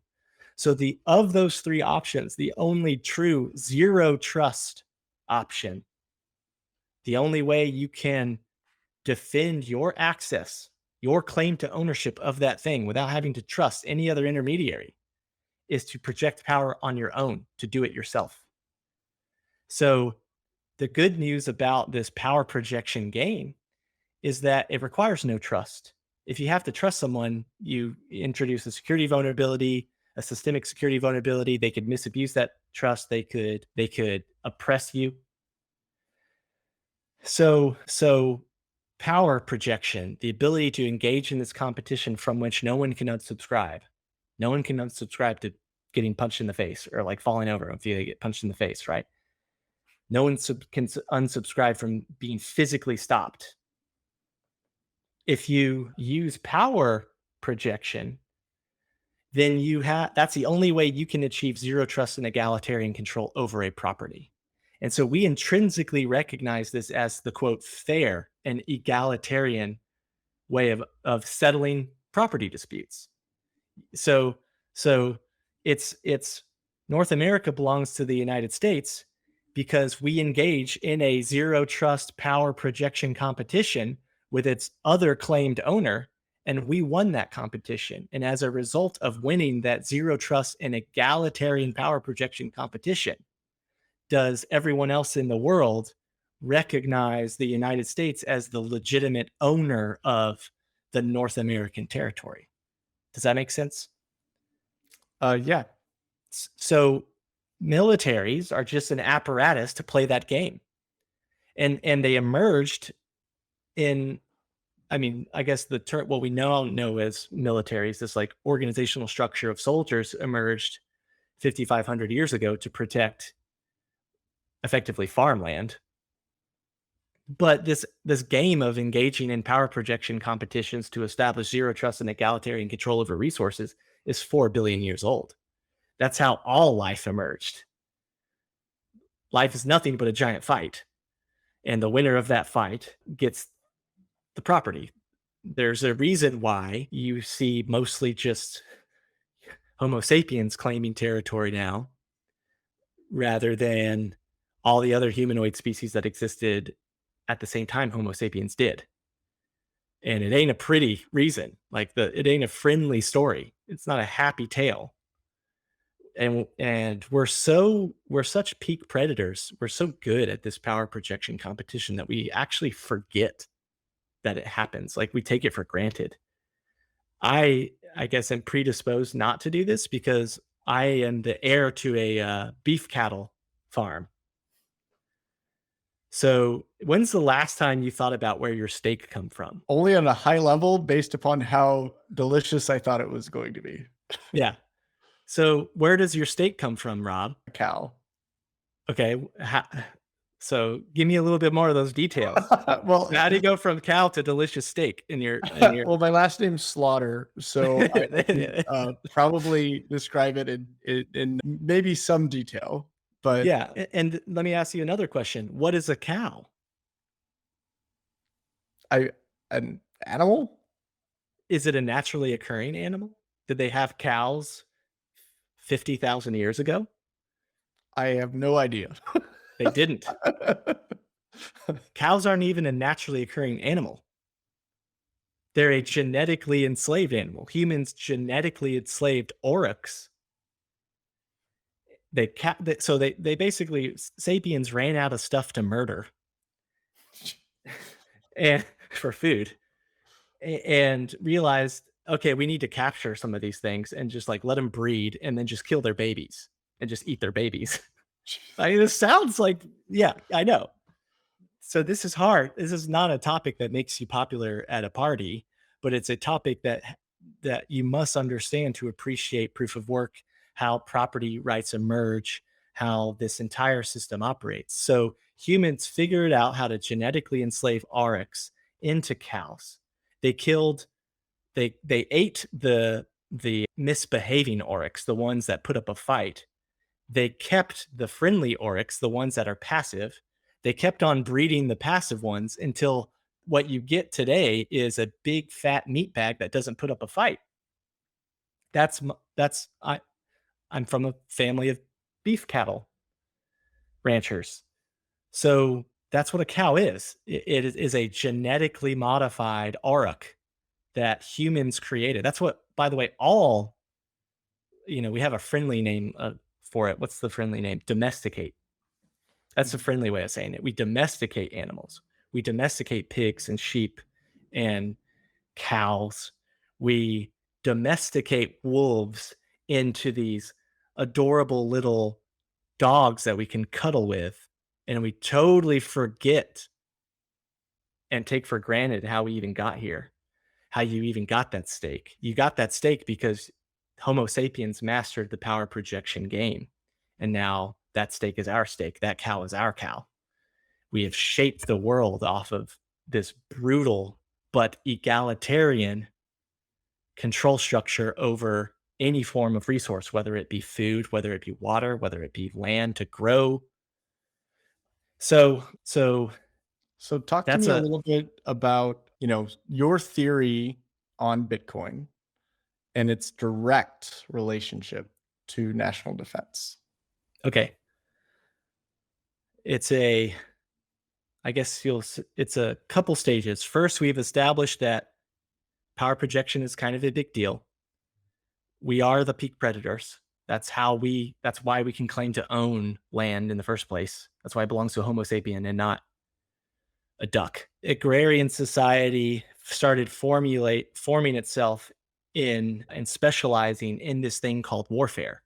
So the of those three options, the only true zero trust option, the only way you can defend your access, your claim to ownership of that thing without having to trust any other intermediary, is to project power on your own, to do it yourself. So the good news about this power projection game is that it requires no trust. If you have to trust someone, you introduce a security vulnerability, a systemic security vulnerability. They could misabuse that trust. They could oppress you. So power projection, the ability to engage in this competition from which no one can unsubscribe. No one can unsubscribe to getting punched in the face or like falling over if you get punched in the face, right? No one can unsubscribe from being physically stopped. If you use power projection, then that's the only way you can achieve zero trust and egalitarian control over a property. And so we intrinsically recognize this as the quote fair and egalitarian way of settling property disputes. So it's North America belongs to the United States because we engage in a zero trust power projection competition with its other claimed owner, and we won that competition. And as a result of winning that zero trust and egalitarian power projection competition, does everyone else in the world recognize the United States as the legitimate owner of the North American territory? Does that make sense? Yeah. So militaries are just an apparatus to play that game. And they emerged in, I mean, I guess the term, what we now know as militaries, this like organizational structure of soldiers emerged 5,500 years ago to protect effectively farmland. But this game of engaging in power projection competitions to establish zero trust and egalitarian control over resources is 4 billion years old. That's how all life emerged. Life is nothing but a giant fight, and the winner of that fight gets the property. There's a reason why you see mostly just Homo sapiens claiming territory now rather than all the other humanoid species that existed at the same time Homo sapiens did. And it ain't a pretty reason. Like it ain't a friendly story. It's not a happy tale. And we're such peak predators. We're so good at this power projection competition that we actually forget that it happens. Like we take it for granted. I guess I'm predisposed not to do this because I am the heir to a beef cattle farm. So, when's the last time you thought about where your steak come from? Only on a high level based upon how delicious I thought it was going to be. Yeah. So, where does your steak come from, Rob? A cow. Okay. So, give me a little bit more of those details. Well, How do you go from cow to delicious steak in your well, my last name's Slaughter, so I can, probably describe it in maybe some detail, but Yeah, and let me ask you another question. What is a cow? I an animal? Is it a naturally occurring animal? Did they have cows 50,000 years ago? I have no idea. They didn't. Cows aren't even a naturally occurring animal. They're a genetically enslaved animal. Humans genetically enslaved oryx. So they basically, sapiens ran out of stuff to murder and for food, and realized, okay, we need to capture some of these things and just like let them breed and then just kill their babies and just eat their babies. I mean, this sounds like, yeah, I know. So this is hard. This is not a topic that makes you popular at a party, but it's a topic that you must understand to appreciate proof of work, how property rights emerge, how this entire system operates. So humans figured out how to genetically enslave oryx into cows. They killed they ate the misbehaving oryx, the ones that put up a fight. They kept the friendly oryx, the ones that are passive. They kept on breeding the passive ones until what you get today is a big fat meat bag that doesn't put up a fight. I'm from a family of beef cattle ranchers. So that's what a cow is. It is a genetically modified auroch that humans created. That's what, by the way, all, we have a friendly name for it. What's the friendly name? Domesticate. That's a Mhm. friendly way of saying it. We domesticate animals. We domesticate pigs and sheep and cows. We domesticate wolves into these adorable little dogs that we can cuddle with. And we totally forget and take for granted how we even got here, how you even got that steak. You got that steak because Homo sapiens mastered the power projection game. And now that steak is our steak. That cow is our cow. We have shaped the world off of this brutal but egalitarian control structure over any form of resource, whether it be food, whether it be water, whether it be land to grow. So So talk to that's me a a little bit about, your theory on Bitcoin and its direct relationship to national defense. okay. It's a I guess it's a couple stages. First, we've established that power projection is kind of a big deal. We are the peak predators. That's why we can claim to own land in the first place. That's why it belongs to a Homo sapien and not a duck. Agrarian society started forming itself in and specializing in this thing called warfare.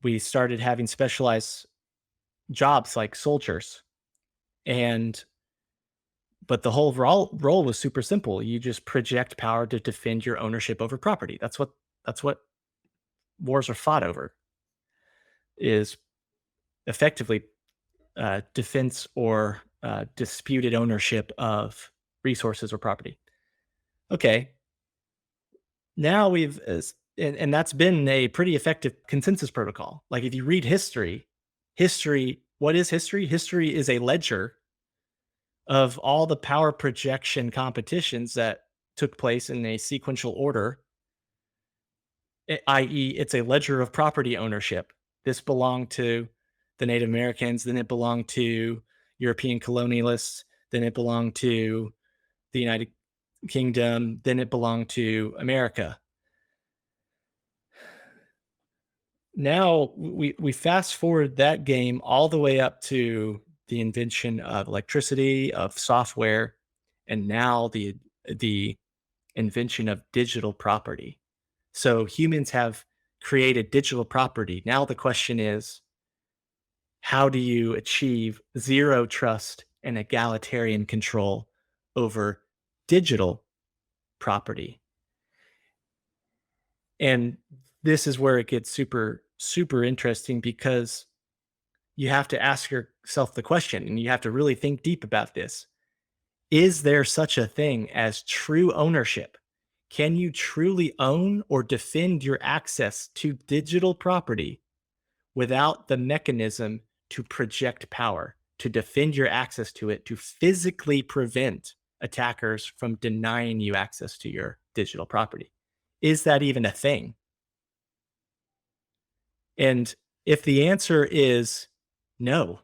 We started having specialized jobs like soldiers, and but the whole role was super simple. You just project power to defend your ownership over property. That's what wars are fought over, is effectively defense or disputed ownership of resources or property. Okay, now and that's been a pretty effective consensus protocol. Like if you read history, what is history? History is a ledger of all the power projection competitions that took place in a sequential order, i.e., it's a ledger of property ownership. This belonged to the Native Americans, then it belonged to European colonialists, then it belonged to the United Kingdom, then it belonged to America. Now we fast forward that game all the way up to the invention of electricity, of software, and now the invention of digital property. So humans have created digital property. Now the question is, how do you achieve zero trust and egalitarian control over digital property? And this is where it gets super, super interesting because you have to ask yourself the question and you have to really think deep about this. Is there such a thing as true ownership? Can you truly own or defend your access to digital property without the mechanism to project power, to defend your access to it, to physically prevent attackers from denying you access to your digital property? Is that even a thing? And if the answer is no,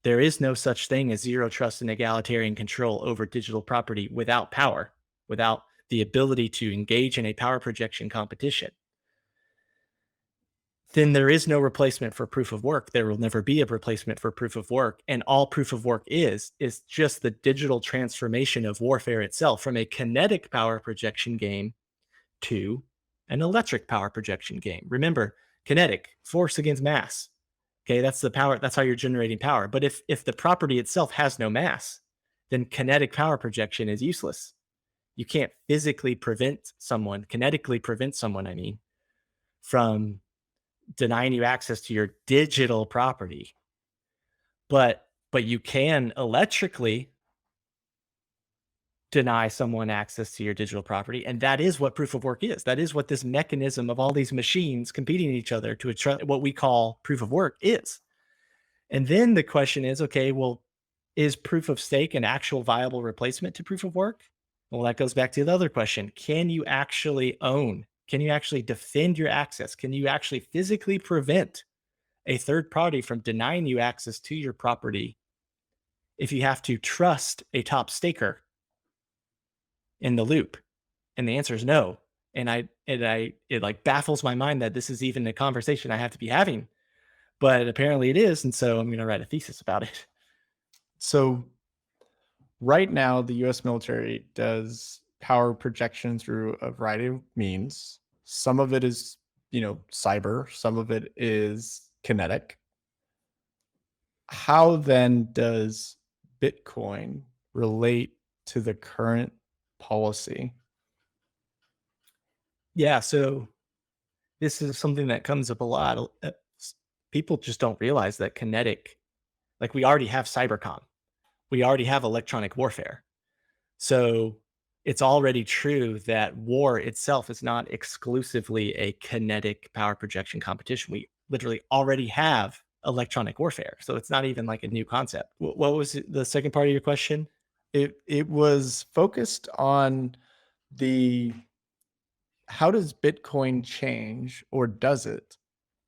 There is no such thing as zero trust and egalitarian control over digital property without power, without the ability to engage in a power projection competition. Then there is no replacement for proof of work. There will never be a replacement for proof of work. And all proof of work is just the digital transformation of warfare itself from a kinetic power projection game to an electric power projection game. Remember, kinetic, force against mass. Okay, that's the power. That's how you're generating power. But if the property itself has no mass, then kinetic power projection is useless. You can't physically prevent someone, kinetically prevent someone, I mean, from denying you access to your digital property. But you can electrically deny someone access to your digital property, and that is what proof of work is. That is what this mechanism of all these machines competing each other to what we call proof of work is. And then the question is, okay, well, is proof of stake an actual viable replacement to proof of work? Well, that goes back to the other question. Can you actually own? Can you actually defend your access? Can you actually physically prevent a third party from denying you access to your property if you have to trust a top staker in the loop? And the answer is no. It like baffles my mind that this is even a conversation I have to be having, but apparently it is. And so I'm going to write a thesis about it. So right now, the US military does power projection through a variety of means. Some of it is, cyber, some of it is kinetic. How then does Bitcoin relate to the current policy? Yeah. So this is something that comes up a lot. People just don't realize that kinetic, like we already have cybercom, we already have electronic warfare. So it's already true that war itself is not exclusively a kinetic power projection competition. We literally already have electronic warfare. So it's not even like a new concept. What was the second part of your question? It was focused on the how does Bitcoin change, or does it,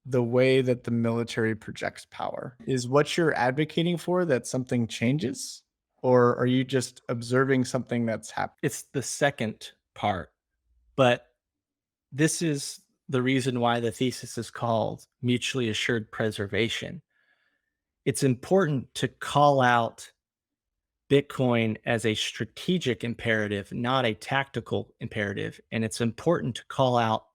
the way that the military projects power? Is what you're advocating for that something changes? Or are you just observing something that's happening? It's the second part, but this is the reason why the thesis is called mutually assured preservation. It's important to call out Bitcoin as a strategic imperative, not a tactical imperative. And it's important to call out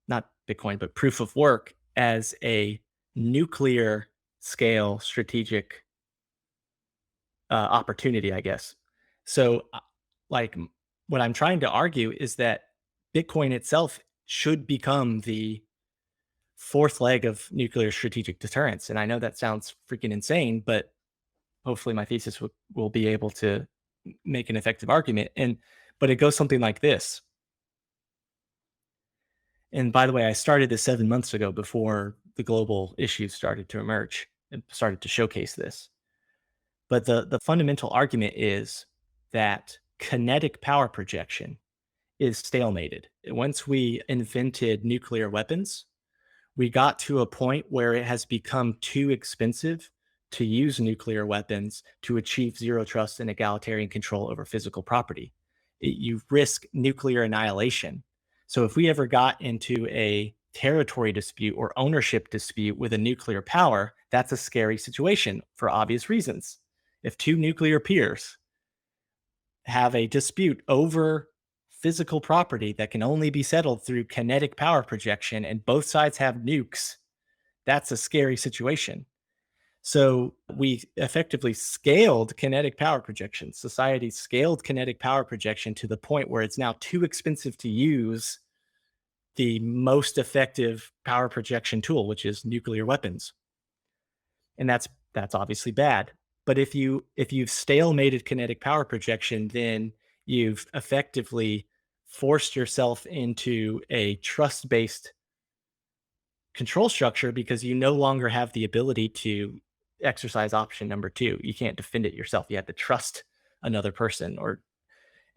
not Bitcoin, but proof of work as a nuclear scale strategic opportunity, I guess. So, like, what I'm trying to argue is that Bitcoin itself should become the fourth leg of nuclear strategic deterrence. And I know that sounds freaking insane, but hopefully my thesis will be able to make an effective argument. But it goes something like this. And by the way, I started this 7 months ago before the global issues started to emerge and started to showcase this. But the fundamental argument is that kinetic power projection is stalemated. Once we invented nuclear weapons, we got to a point where it has become too expensive to use nuclear weapons to achieve zero trust and egalitarian control over physical property. You risk nuclear annihilation. So if we ever got into a territory dispute or ownership dispute with a nuclear power, that's a scary situation for obvious reasons. If two nuclear peers have a dispute over physical property that can only be settled through kinetic power projection and both sides have nukes, that's a scary situation. So we effectively scaled kinetic power projection. Society scaled kinetic power projection to the point where it's now too expensive to use the most effective power projection tool, which is nuclear weapons. And that's obviously bad. But if you've stalemated kinetic power projection, then you've effectively forced yourself into a trust-based control structure because you no longer have the ability to exercise option number two. You can't defend it yourself. You have to trust another person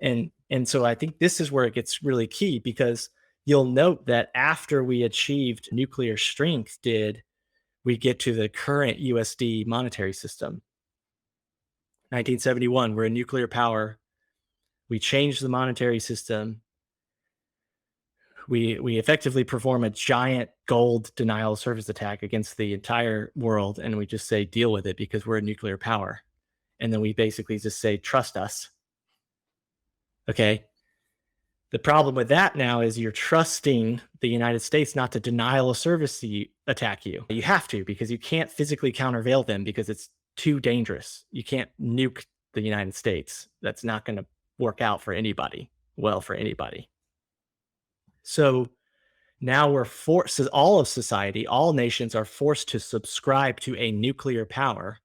and so I think this is where it gets really key because you'll note that after we achieved nuclear strength, did we get to the current USD monetary system. 1971, we're a nuclear power. We changed the monetary system. We effectively perform a giant gold denial of service attack against the entire world, and we just say deal with it because we're a nuclear power. And then we basically just say trust us. Okay. The problem with that now is you're trusting the United States not to denial of service attack you. You have to because you can't physically countervail them because it's too dangerous. You can't nuke the United States. That's not going to work out for anybody. Well, for anybody. So now we're forced, all of society, all nations are forced to subscribe to a nuclear power,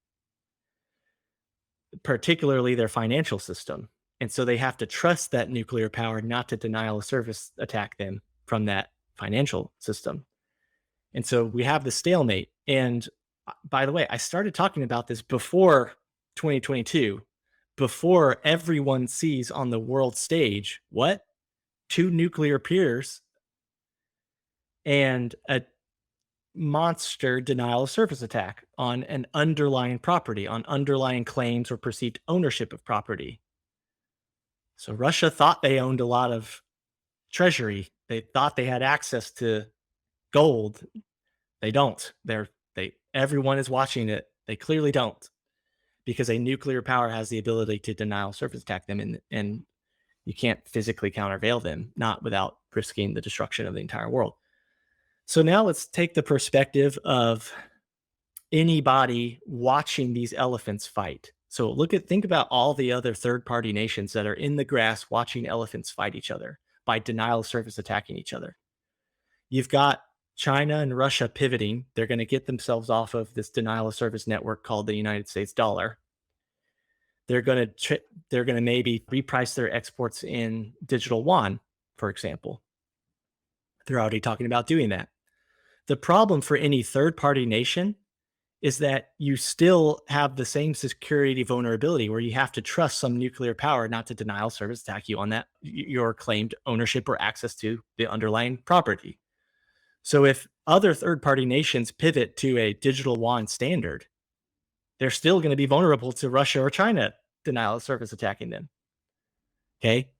particularly their financial system. And so they have to trust that nuclear power not to denial of service attack them from that financial system. And so we have the stalemate. And by the way, I started talking about this before 2022, before everyone sees on the world stage what? Two nuclear peers and a monster denial of service attack on an underlying property, on underlying claims or perceived ownership of property. So Russia thought they owned a lot of treasury. They thought they had access to gold. They don't. They everyone is watching it. They clearly don't because a nuclear power has the ability to denial service attack them and you can't physically countervail them, not without risking the destruction of the entire world. So now let's take the perspective of anybody watching these elephants fight. So think about all the other third party nations that are in the grass watching elephants fight each other by denial of service attacking each other. You've got China and Russia pivoting. They're going to get themselves off of this denial of service network called the United States dollar. They're going to maybe reprice their exports in digital yuan, for example. They're already talking about doing that. The problem for any third party nation is that you still have the same security vulnerability where you have to trust some nuclear power not to denial service attack you on that your claimed ownership or access to the underlying property. So if other third party nations pivot to a digital yuan standard, they're still going to be vulnerable to Russia or China denial of service attacking them. Okay.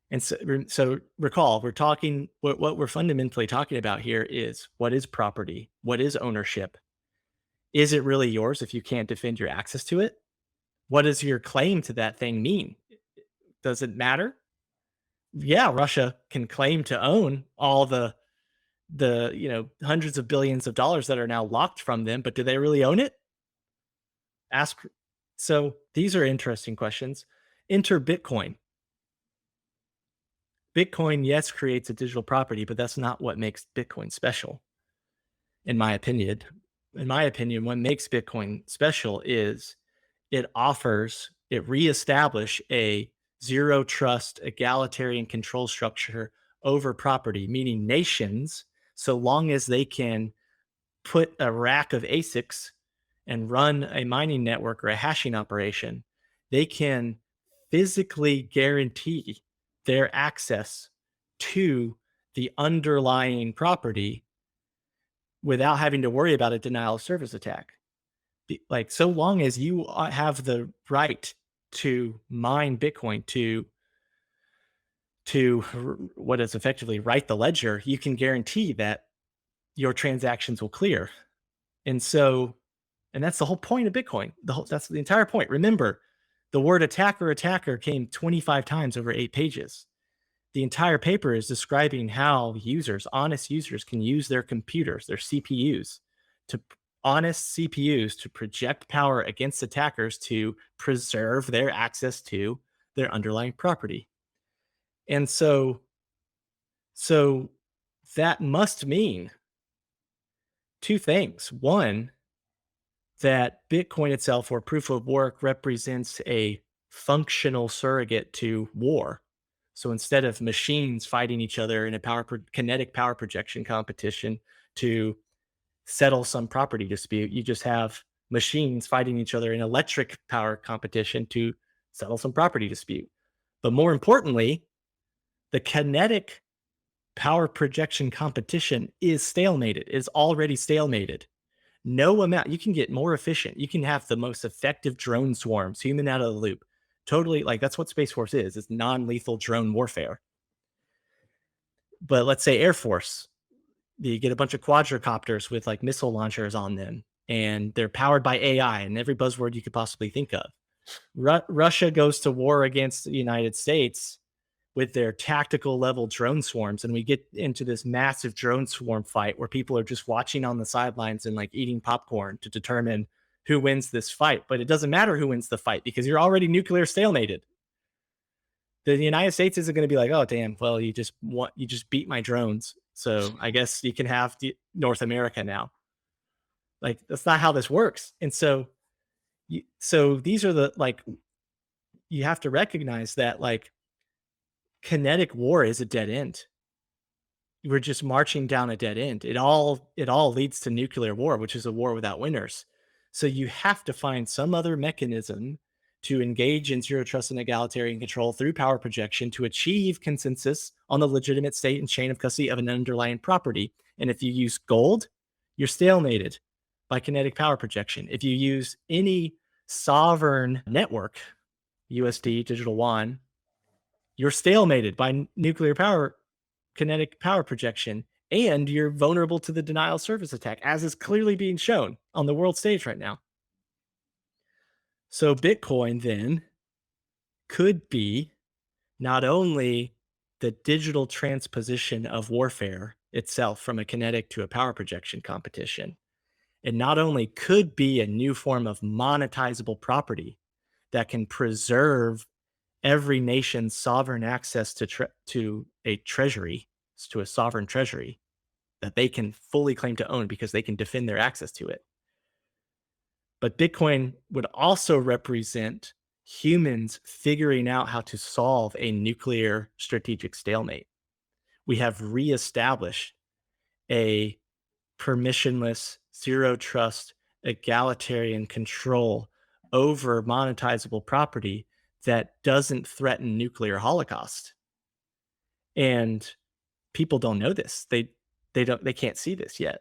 And so recall, we're talking, what we're fundamentally talking about here is what is property? What is ownership? Is it really yours if you can't defend your access to it? What does your claim to that thing mean? Does it matter? Yeah, Russia can claim to own all the hundreds of billions of dollars that are now locked from them, but do they really own it? Ask. So these are interesting questions. Enter Bitcoin. Bitcoin, yes, creates a digital property, but that's not what makes Bitcoin special, in my opinion. In my opinion, what makes Bitcoin special is it reestablish a zero trust egalitarian control structure over property, meaning nations, so long as they can put a rack of ASICs and run a mining network or a hashing operation, they can physically guarantee their access to the underlying property without having to worry about a denial of service attack. Like, so long as you have the right to mine Bitcoin to what is effectively write the ledger, you can guarantee that your transactions will clear. And that's the whole point of Bitcoin. That's the entire point. Remember, the word attacker came 25 times over 8 pages. The entire paper is describing how honest users can use their computers, their CPUs, honest CPUs to project power against attackers to preserve their access to their underlying property. And so that must mean two things. One, that Bitcoin itself or proof of work represents a functional surrogate to war. So instead of machines fighting each other in a kinetic power projection competition to settle some property dispute, you just have machines fighting each other in electric power competition to settle some property dispute. But more importantly, the kinetic power projection competition is stalemated, is already stalemated. No amount. You can get more efficient. You can have the most effective drone swarms, human out of the loop. Totally, like that's what Space Force is. It's non-lethal drone warfare. But let's say Air Force, you get a bunch of quadricopters with like missile launchers on them, and they're powered by AI and every buzzword you could possibly think of. Russia goes to war against the United States with their tactical level drone swarms, and we get into this massive drone swarm fight where people are just watching on the sidelines and like eating popcorn to determine who wins this fight. But it doesn't matter who wins the fight because you're already nuclear stalemated. The United States isn't going to be like, oh damn, well you just beat my drones, so I guess you can have North America now. Like that's not how this works. And so these are the like you have to recognize that like kinetic war is a dead end. We're just marching down a dead end. It all leads to nuclear war, which is a war without winners. So you have to find some other mechanism to engage in zero trust and egalitarian control through power projection to achieve consensus on the legitimate state and chain of custody of an underlying property. And if you use gold, you're stalemated by kinetic power projection. If you use any sovereign network, USD, digital yuan, you're stalemated by nuclear power, kinetic power projection, and you're vulnerable to the denial of service attack, as is clearly being shown on the world stage right now. So Bitcoin then could be not only the digital transposition of warfare itself from a kinetic to a power projection competition, it not only could be a new form of monetizable property that can preserve every nation's sovereign access to a treasury, to a sovereign treasury that they can fully claim to own because they can defend their access to it. But Bitcoin would also represent humans figuring out how to solve a nuclear strategic stalemate. We have reestablished a permissionless, zero trust, egalitarian control over monetizable property that doesn't threaten nuclear holocaust. And people don't know this. They can't see this yet.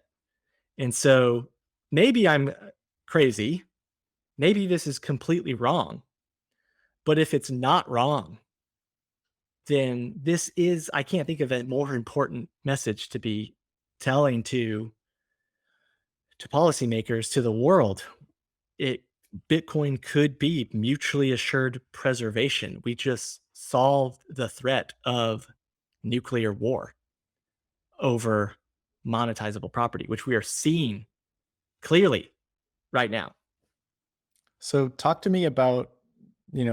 And so maybe I'm crazy. Maybe this is completely wrong. But if it's not wrong, then this is I can't think of a more important message to be telling to policymakers, to the world. It Bitcoin could be mutually assured preservation. We just solved the threat of nuclear war over monetizable property, which we are seeing clearly right now. So talk to me about,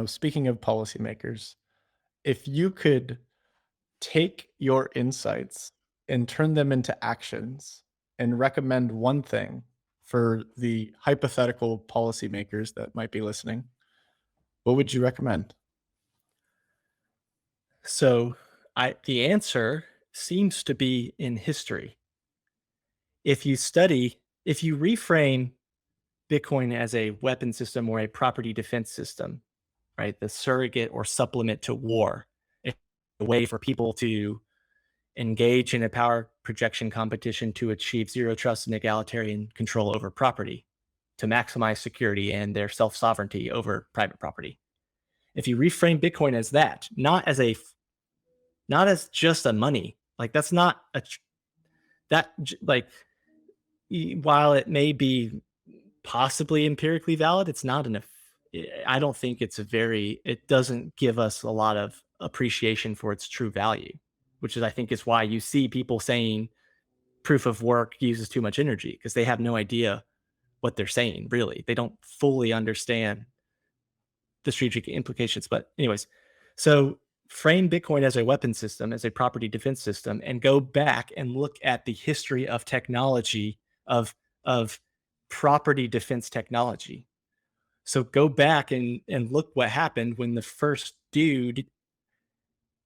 speaking of policymakers, if you could take your insights and turn them into actions and recommend one thing for the hypothetical policymakers that might be listening, what would you recommend? So the answer seems to be in history. If you reframe Bitcoin as a weapon system or a property defense system, right? The surrogate or supplement to war, a way for people to engage in a power projection competition to achieve zero trust and egalitarian control over property, to maximize security and their self sovereignty over private property. If you reframe Bitcoin as that, not as just a money, like that's not a like while it may be possibly empirically valid, it's not enough. I don't think it doesn't give us a lot of appreciation for its true value, which is, I think, is why you see people saying proof of work uses too much energy because they have no idea what they're saying, really. They don't fully understand the strategic implications. But, anyways, so frame Bitcoin as a weapon system, as a property defense system, and go back and look at the history of technology, of property defense technology. So go back and look what happened when the first dude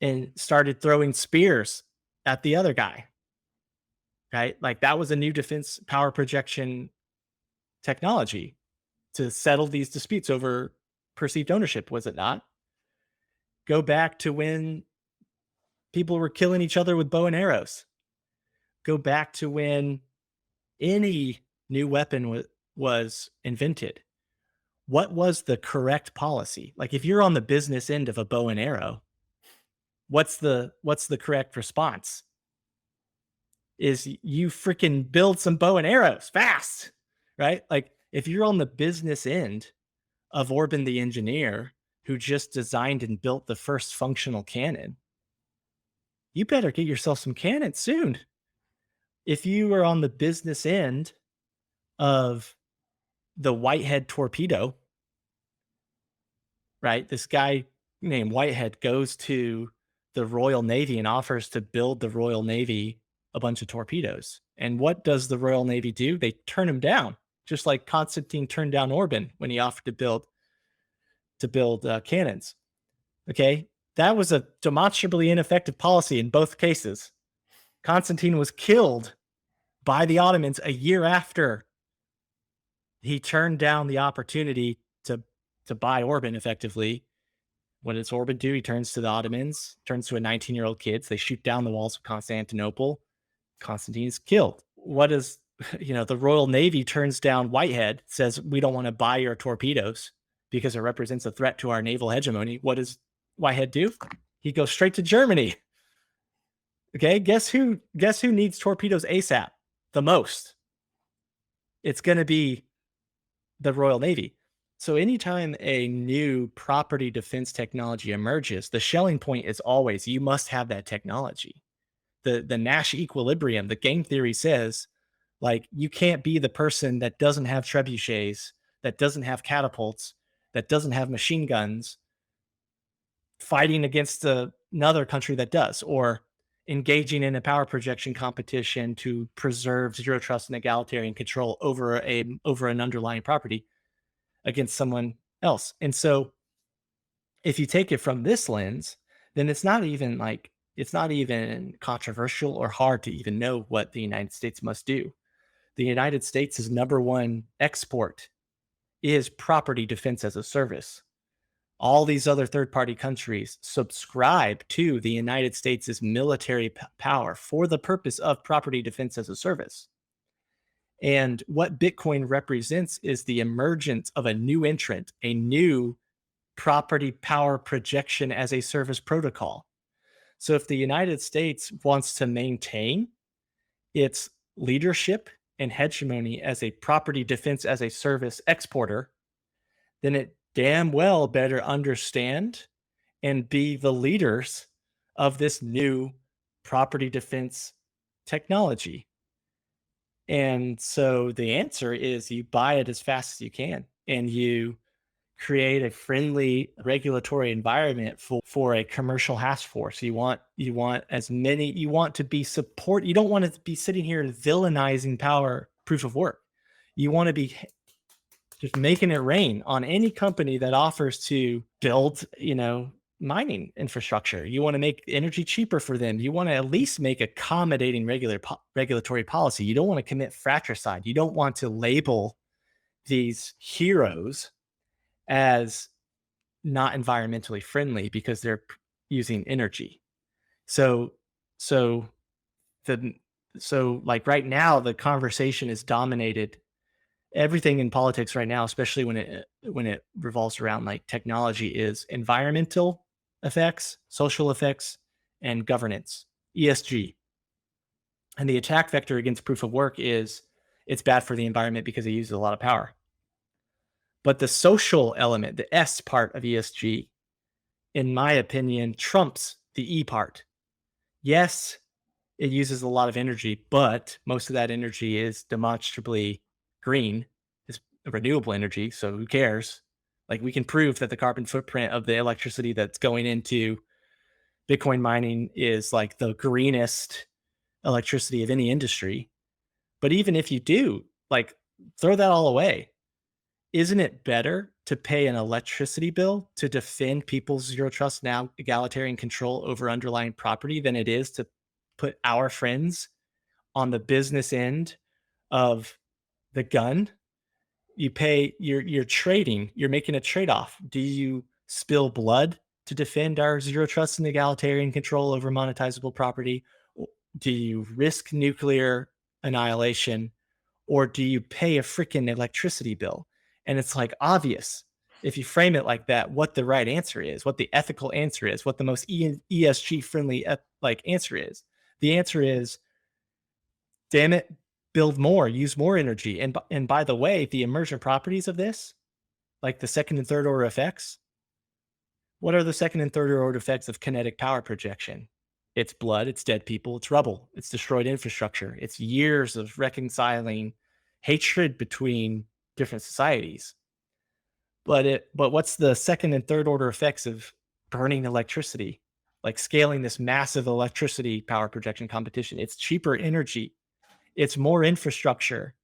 and started throwing spears at the other guy. Right? Like that was a new defense power projection technology to settle these disputes over perceived ownership, was it not? Go back to when people were killing each other with bow and arrows. Go back to when any new weapon was invented, what was the correct policy? Like if you're on the business end of a bow and arrow, what's the correct response? Is you freaking build some bow and arrows fast, right? Like if you're on the business end of Orban the engineer who just designed and built the first functional cannon, you better get yourself some cannons soon. If you are on the business end of the Whitehead torpedo, right? This guy named Whitehead goes to the Royal Navy and offers to build the Royal Navy a bunch of torpedoes. And what does the Royal Navy do? They turn him down, just like Constantine turned down Orban when he offered to build cannons. Okay, that was a demonstrably ineffective policy in both cases. Constantine was killed by the Ottomans a year after he turned down the opportunity to buy Orban effectively. What does Orban do? He turns to the Ottomans, turns to a 19-year-old kid. So they shoot down the walls of Constantinople. Constantine is killed. What is, the Royal Navy turns down Whitehead, says, we don't want to buy your torpedoes because it represents a threat to our naval hegemony. What does Whitehead do? He goes straight to Germany. Okay, guess who needs torpedoes ASAP the most? It's going to be the Royal Navy. So anytime a new property defense technology emerges, the shelling point is always you must have that technology. The Nash equilibrium, the game theory says, like, you can't be the person that doesn't have trebuchets, that doesn't have catapults, that doesn't have machine guns, fighting against another country that does, or engaging in a power projection competition to preserve zero trust and egalitarian control over an underlying property against someone else. And so if you take it from this lens, then it's not even controversial or hard to even know what the United States must do. The United States' number one export is property defense as a service. All these other third-party countries subscribe to the United States' military power for the purpose of property defense as a service. And what Bitcoin represents is the emergence of a new entrant, a new property power projection as a service protocol. So if the United States wants to maintain its leadership and hegemony as a property defense as a service exporter, then it damn well better understand and be the leaders of this new property defense technology. And so the answer is you buy it as fast as you can and you create a friendly regulatory environment for a commercial task force. You want to be support. You don't want to be sitting here villainizing power proof of work. You want to be just making it rain on any company that offers to build, mining infrastructure. You want to make energy cheaper for them. You want to at least make accommodating regulatory policy. You don't want to commit fratricide. You don't want to label these heroes as not environmentally friendly because they're using energy. So like right now, the conversation is dominated. Everything in politics right now, especially when it revolves around like technology, is environmental effects, social effects, and governance, ESG. And the attack vector against proof of work is it's bad for the environment because it uses a lot of power. But the social element, the S part of ESG, in my opinion, trumps the E part. Yes, it uses a lot of energy, but most of that energy is demonstrably green. It's renewable energy, so who cares? Like, we can prove that the carbon footprint of the electricity that's going into Bitcoin mining is like the greenest electricity of any industry. But even if you do, like, throw that all away. Isn't it better to pay an electricity bill to defend people's zero trust now egalitarian control over underlying property than it is to put our friends on the business end of the gun? You're trading, you're making a trade-off. Do you spill blood to defend our zero trust and egalitarian control over monetizable property? Do you risk nuclear annihilation, or do you pay a freaking electricity bill? And it's like obvious if you frame it like that, what the right answer is, what the ethical answer is, what the most ESG friendly like answer is. The answer is, damn it, build more, use more energy. And by the way, the emergent properties of this, like the second and third order effects, what are the second and third order effects of kinetic power projection? It's blood, it's dead people, it's rubble, it's destroyed infrastructure, it's years of reconciling hatred between different societies. But what's the second and third order effects of burning electricity? Like scaling this massive electricity power projection competition. It's cheaper energy, it's more infrastructure,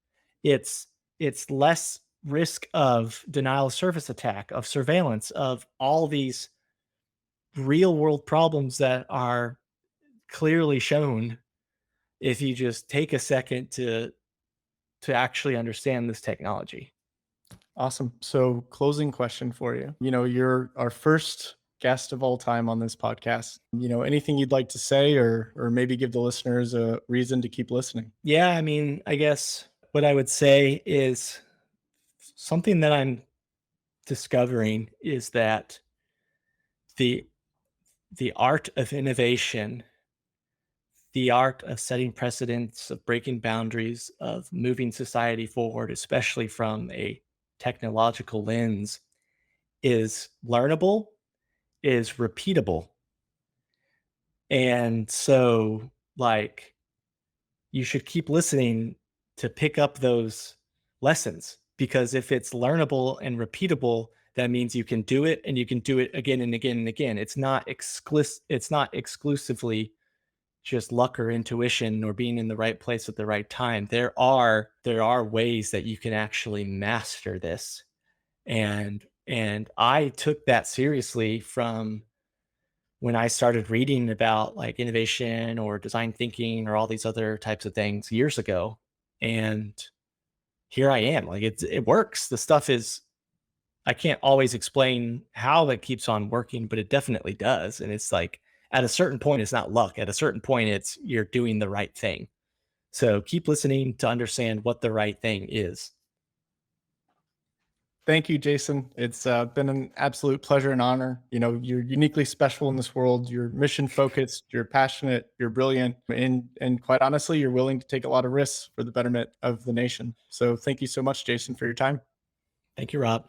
it's it's less risk of denial of service attack, of surveillance, of all these real world problems that are clearly shown if you just take a second to actually understand this technology. Awesome. So, closing question for you. You're our first guest of all time on this podcast. Anything you'd like to say, or maybe give the listeners a reason to keep listening? Yeah, I mean, I guess what I would say is something that I'm discovering is that the the art of innovation, the art of setting precedents, of breaking boundaries, of moving society forward, especially from a technological lens, is learnable, is repeatable. And so, like, you should keep listening to pick up those lessons, because if it's learnable and repeatable, that means you can do it and you can do it again and again and again. It's not exclusively just luck or intuition or being in the right place at the right time. There are ways that you can actually master this. And I took that seriously from when I started reading about like innovation or design thinking or all these other types of things years ago. And here I am. Like it works. The stuff is, I can't always explain how it keeps on working, but it definitely does. And it's like at a certain point, it's not luck. At a certain point, it's you're doing the right thing. So keep listening to understand what the right thing is. Thank you, Jason. It's been an absolute pleasure and honor. You're uniquely special in this world. You're mission focused, you're passionate, you're brilliant, and quite honestly, you're willing to take a lot of risks for the betterment of the nation. So thank you so much, Jason, for your time. Thank you, Rob.